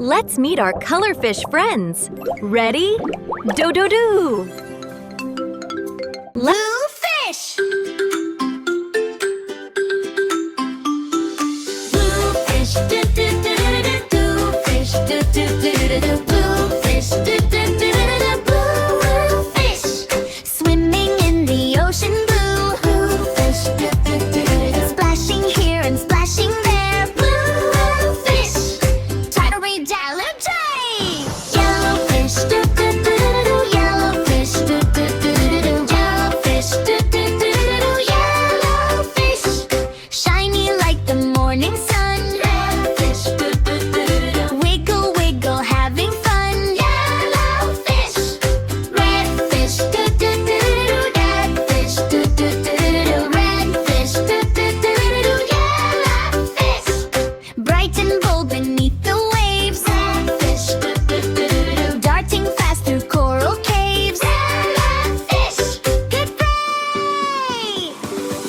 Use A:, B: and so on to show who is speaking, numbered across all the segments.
A: Let's meet our colorfish friends. Ready? Do-do-do!
B: Blue fish! Blue fish, do-do-do-do-do-do. Fish, do-do-do-do-do. Blue fish, do-do-do-do-do. Blue fish, swimming in the ocean blue. Blue fish, do-do-do-do-do. Splashing here and splashing there. Blue fish, try to read allergy. Yellow fish, do-do-do-do-do. Yellow fish, do-do-do-do-do. Yellow fish, do-do-do-do-do. Yellow fish, shiny like the morning sun. Red fish, do-do-do-do-do. Wiggle, wiggle, having fun. Yellow fish, red fish, do-do-do-do-do. Red fish, do-do-do-do-do. Red fish, do-do-do-do-do. Yellow fish, bright and bold beneath the waves. Red fish, do-do-do-do-do. Darting fast through coral caves. Yellow fish, good prey.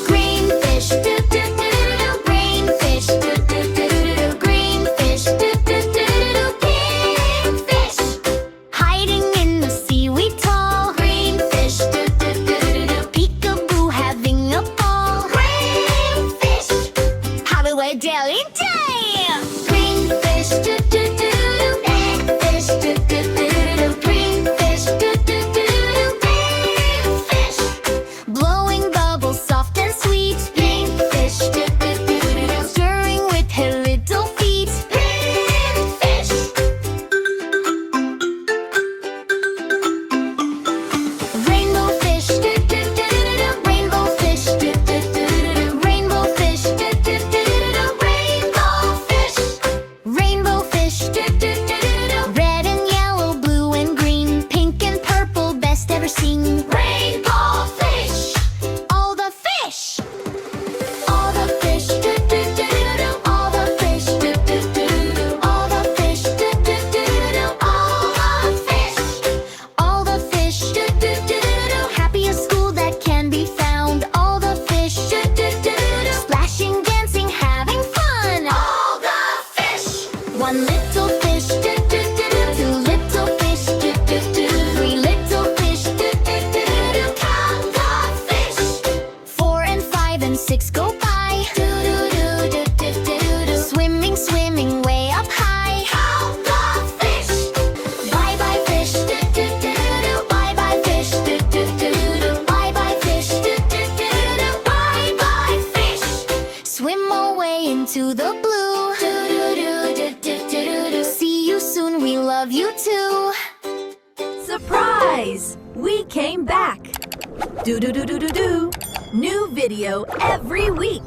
B: Green fish, do-do-do-do-do. Green fish, do-do-do-do-do. Green fish, do-do-do-do-do. Pink fish, hiding in the seaweed tall. Green fish, do-do-do-do-do. Peekaboo, having a ball. Green fish, having a daily day. Green fish, do-do-do-do-do. Red fish, do-do-do-do-do. Green fish, do-do-do-do-do. Pink fish, blowing bubbles soft and sweet. Pink fish, do-do-do-do-do. Stirring with her little feet. Pink fish, rainbow fish, do-do-do-do-do. Rainbow fish, do-do-do-do-do. Rainbow fish, do-do-do-do-do. Rainbow fish, rainbow fish, do-do-do-do-do. Red and yellow, blue and green, pink and purple, best ever seen. Rainbow fish, all the fish. All the fish, do-do-do-do-do. All the fish, do-do-do-do-do. All the fish, do-do-do-do-do. All the fish. All the fish, do-do-do-do-do. Happiest school that can be found. All the fish, do-do-do-do-do. Splashing, dancing, having fun. All the fish. One little fish, do-do-do-do. Two little fish, do-do-do. Three little fish, do-do-do-do. Count the fish. 4 and 5 and 6 go by. Do-do-do-do-do-do-do. Swimming, swimming way up high. Count the fish. Bye-bye fish, do-do-do-do. Bye-bye fish, do-do-do-do. Bye-bye fish, do-do-do-do. Bye-bye fish, swim away into the blue. Do-do-do-do-do-do-do. See you soon, we love you too.
A: Surprise! We came back. Do-do-do-do-do-do. New video every week.